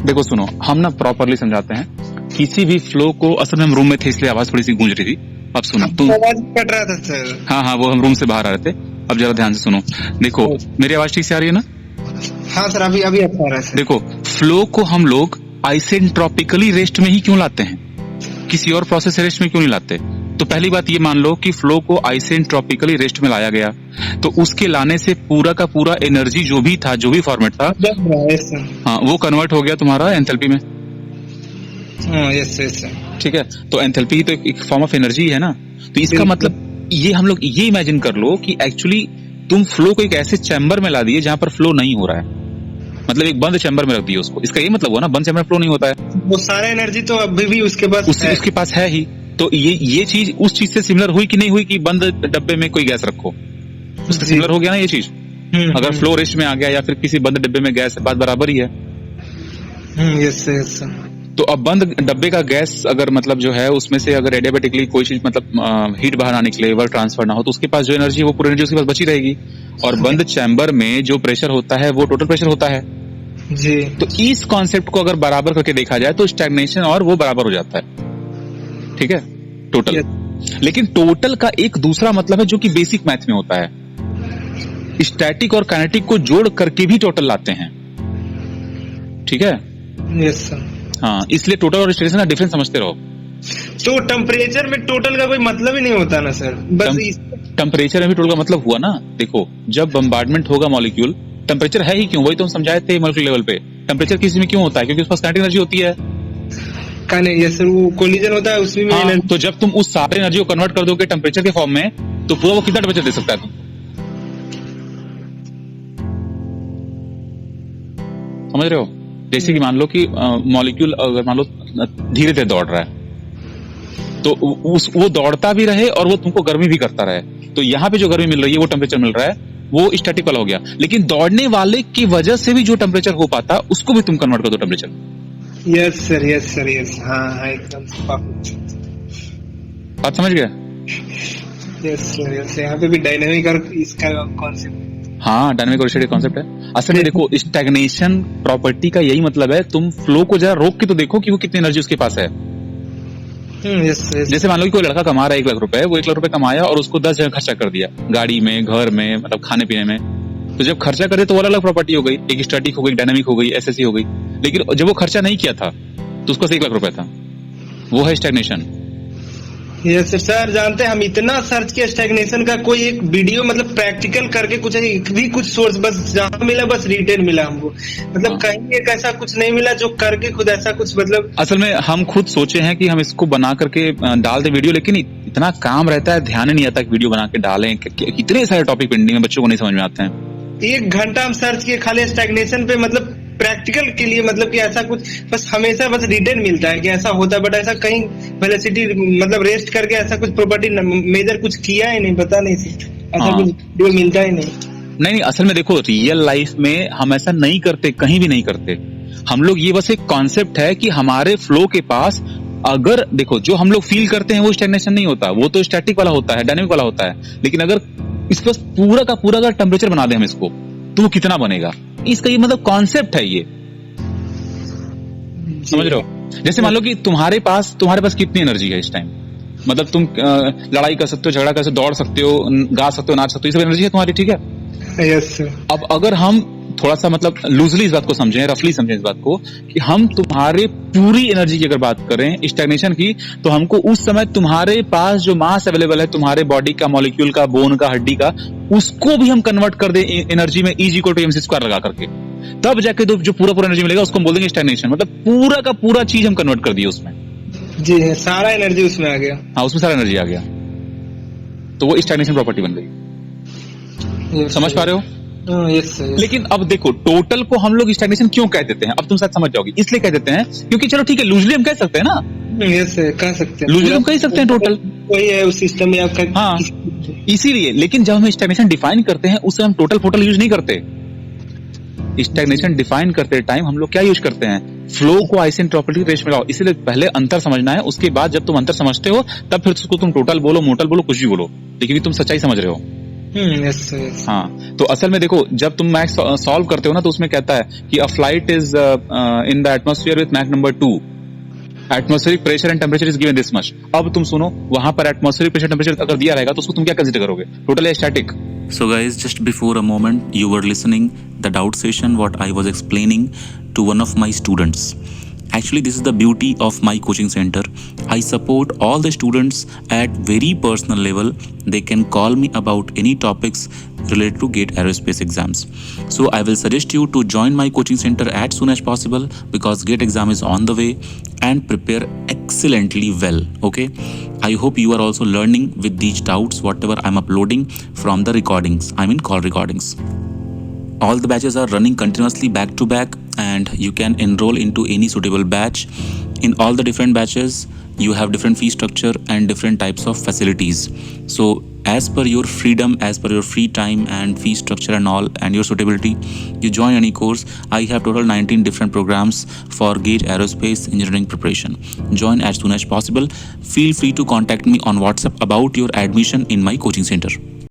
देखो सुनो, हम ना प्रॉपरली समझाते हैं किसी भी फ्लो को। असल में हम रूम में थे इसलिए आवाज थोड़ी सी गूंज रही थी। अब सुनो तुम। आवाज कट रहा था सर। हाँ हाँ, वो हम रूम से बाहर आ रहे थे। अब जरा ध्यान से सुनो। देखो, मेरी आवाज ठीक से आ रही है ना? हाँ सर, अभी अभी अच्छा आ रहा है सर। देखो, फ्लो को हम लोग आइसेंट्रोपिकली रेस्ट में ही क्यों लाते हैं, किसी और प्रोसेस से रेस्ट में क्यों नहीं लाते? तो पहली बात ये मान लो कि फ्लो को आइसेंट्रोपिकली रेस्ट में लाया गया, तो उसके लाने से पूरा का पूरा एनर्जी जो भी था, जो भी फॉर्मेट था, हाँ, वो कन्वर्ट हो गया तुम्हारा एंथैल्पी में। Yes sir. ठीक है, तो एंथैल्पी तो एक फॉर्म ऑफ एनर्जी है ना। तो इसका मतलब ये हम लोग ये इमेजिन कर लो कि एक्चुअली तुम फ्लो को एक ऐसे चैम्बर में ला दिए जहां पर फ्लो नहीं हो रहा है, मतलब एक बंद चैम्बर में रख दिए उसको। इसका ये मतलब हुआ ना, बंद चैम्बर में फ्लो नहीं होता है। वो सारा एनर्जी तो अभी भी उसके पास उसके पास है ही। तो ये चीज उस चीज से सिमिलर हुई कि नहीं हुई कि बंद डब्बे में कोई गैस रखो, उससे सिमिलर हो गया ना ये चीज। अगर फ्लो रेस्ट में आ गया या फिर किसी बंद डब्बे में गैस, बात बराबर ही है। Yes sir. तो अब बंद डब्बे का गैस अगर मतलब जो है उसमें से अगर एडियाबेटिकली कोई चीज मतलब हीट बाहर ना निकले, वर्क ट्रांसफर ना हो, तो उसके पास जो एनर्जी है वो पूरी एनर्जी उसके पास बची रहेगी। और बंद चैम्बर में जो प्रेशर होता है वो टोटल प्रेशर होता है जी। तो इस कॉन्सेप्ट को अगर बराबर करके देखा जाए तो स्टैग्नेशन और वो बराबर हो जाता है। ठीक है, टोटल। लेकिन टोटल का एक दूसरा मतलब है जो कि बेसिक मैथ में होता है, स्टैटिक और काइनेटिक को जोड़ करके भी टोटल लाते हैं। ठीक है, यस सर। हाँ, इसलिए टोटल और स्टैटिक का डिफरेंस समझते रहो। तो टेम्परेचर में टोटल का कोई मतलब ही नहीं होता ना सर, बस टेम्परेचर में भी टोटल का मतलब हुआ ना। देखो, जब बम्बार्डमेंट होगा मॉलिक्यूल, टेम्परेचर है ही क्यों, वही तो हम समझाए थे मॉलिक्यूल लेवल पे। टेम्परेचर किसी में क्यों होता है? क्योंकि उसके पास काइनेटिक एनर्जी होती है। यस सर, वो कोलिजन होता है उसमें हाँ, तो जब तुम उस सारे एनर्जी को कन्वर्ट कर दोगे टेम्परेचर के फॉर्म में, तो पूरा वो कितना टेम्परेचर दे सकता है तुम समझ रहे हो? जैसे कि मान लो कि मॉलिक्यूल अगर मान लो धीरे धीरे दौड़ रहा है, तो वो दौड़ता भी रहे और वो तुमको गर्मी भी करता रहे, तो यहाँ पे जो गर्मी मिल रही है, वो टेम्परेचर मिल रहा है, वो स्टैटिक वाला हो गया। लेकिन दौड़ने वाले की वजह से भी जो टेम्परेचर हो पाता, उसको भी तुम कन्वर्ट कर दो temperature. Yes sir, yes sir, yes. हाँ एकदम बात समझ गया? Yes sir, yes. यहाँ पे भी डायनामिक और इसका कॉन्सेप्ट। हाँ, डायनामिक और स्टैटिक कॉन्सेप्ट है। असल में देखो, स्टैग्नेशन प्रॉपर्टी का यही मतलब है, तुम फ्लो को जरा रोक के तो देखो कि वो कितनी एनर्जी उसके पास है। यस। जैसे मान लो कि कोई लड़का कमा रहा है 1 लाख रुपए, वो 1 लाख रुपए कमाया और उसको 10 जगह खर्चा कर दिया, गाड़ी में, घर में, मतलब खाने पीने में। तो जब खर्चा करे तो वो अलग अलग प्रॉपर्टी हो गई, एक स्टैटिक हो गई, डायनामिक हो गई, एसएससी हो गई। लेकिन जब वो खर्चा नहीं किया था तो उसके पास 1 लाख रुपए था, वो है स्टैग्नेशन। यस सर, जानते हैं हम इतना सर्च किया स्टैग्नेशन का, कोई एक वीडियो मतलब प्रैक्टिकल करके कुछ सोर्स, बस जहाँ मिला बस रिटेन मिला हमको, मतलब कहीं एक ऐसा कुछ नहीं मिला जो करके खुद ऐसा कुछ मतलब। असल में हम खुद सोचे हैं कि हम इसको बना करके डाल दे वीडियो, लेकिन इतना काम रहता है, ध्यान ही नहीं आता कि वीडियो बना के डालें। कितने सारे टॉपिक पेंडिंग में, बच्चों को नहीं समझ में आते हैं। 1 घंटा हम सर्च किए खाली स्टैग्नेशन पे, मतलब प्रैक्टिकल के लिए, मतलब कि ऐसा कुछ बस हमेशा बस रिटेन मिलता है कि ऐसा होता है, बट ऐसा कहीं वेलोसिटी मतलब रेस्ट करके ऐसा कुछ प्रॉपर्टी मेजर कुछ किया ही नहीं, पता नहीं ऐसा कुछ वीडियो मिलता ही नहीं, असल में देखो, रियल लाइफ में हम ऐसा नहीं करते, कहीं भी नहीं करते हम लोग। ये बस एक कॉन्सेप्ट है कि हमारे फ्लो के पास, अगर देखो, जो हम लोग फील करते हैं वो स्टैग्नेशन नहीं होता, वो तो स्टैटिक वाला होता है, डायनामिक वाला होता है। लेकिन अगर इस पर पूरा का पूरा अगर टेम्परेचर बना दें हम इसको, तो वो कितना बनेगा, इसका ये मतलब कॉन्सेप्ट है ये, समझ रहे हो? जैसे मान लो कि तुम्हारे पास कितनी एनर्जी है इस टाइम, मतलब तुम लड़ाई कर सकते हो, झगड़ा कर सकते हो, दौड़ सकते हो, गा सकते हो, नाच सकते हो, ये सब एनर्जी है तुम्हारी। ठीक है, यस। अब अगर हम थोड़ा सा मतलब लूजली इस बात को समझें, रफली समझें इस बात को, कि हम तुम्हारे पूरी एनर्जी की अगर बात करें स्टैग्नेशन की, तो हमको उस समय तुम्हारे पास जो मास अवेलेबल है, तुम्हारे बॉडी का, मॉलिक्यूल का, बोन का, हड्डी का, उसको भी हम कन्वर्ट कर दे एनर्जी में, E=mc² लगा करके, तब जाके जो पूरा एनर्जी मिलेगा उसको हम बोल देंगे स्टैग्नेशन। मतलब पूरा का पूरा चीज हम कन्वर्ट कर दिए उसमें। जी, सारा एनर्जी उसमें आ गया। हाँ, उसमें सारा एनर्जी आ गया, तो वो स्टैग्नेशन प्रॉपर्टी बन गई। समझ पा रहे हो? यस। लेकिन अब देखो, टोटल को हम लोग स्टैग्नेशन क्यों कह देते हैं, अब तुम शायद समझ जाओगे। इसलिए कह देते हैं क्योंकि चलो ठीक है, लूजली हम कह सकते हैं ना। यस, कह सकते हैं, लूजली हम कह सकते हैं टोटल, वही है उस सिस्टम में आपका। हाँ, इसीलिए। लेकिन जब हम स्टैग्नेशन डिफाइन करते हैं, उससे हम टोटल यूज नहीं करते। स्टैग्नेशन डिफाइन करते टाइम हम लोग क्या यूज करते हैं, फ्लो को आइसेंट्रोपिकली रेस्ट में लाओ। इसलिए पहले अंतर समझना है, उसके बाद जब तुम अंतर समझते हो तब फिर उसको तुम टोटल बोलो, मोटल बोलो, कुछ भी बोलो, लेकिन तुम सच्चाई समझ रहे हो। Yes yes. हाँ, तो असल में देखो, जब तुम मैथ सॉल्व करते हो ना, तो उसमें कहता है कि a flight is in the atmosphere with Mach number 2, atmospheric pressure and temperature is given this much. अब तुम सुनो, वहां पर एटमॉस्फेरिक प्रेशर टेम्परेचर अगर दिया रहेगा तो उसको तुम क्या कंसीडर करोगे, टोटल या static? So guys, just before a moment you were listening the doubt session what I was explaining to one of my students. Actually this is the beauty of my coaching center. I support all the students at very personal level. They can call me about any topics related to GATE aerospace exams. So I will suggest you to join my coaching center as soon as possible because GATE exam is on the way, and prepare excellently well. Okay, I hope you are also learning with these doubts whatever I'm uploading from the recordings, I mean call recordings. All the batches are running continuously back to back, and you can enroll into any suitable batch. In all the different batches you have different fee structure and different types of facilities. So as per your freedom, as per your free time and fee structure and all and your suitability, you join any course. I have total 19 different programs for GATE aerospace engineering preparation. Join as soon as possible. Feel free to contact me on WhatsApp about your admission in my coaching center.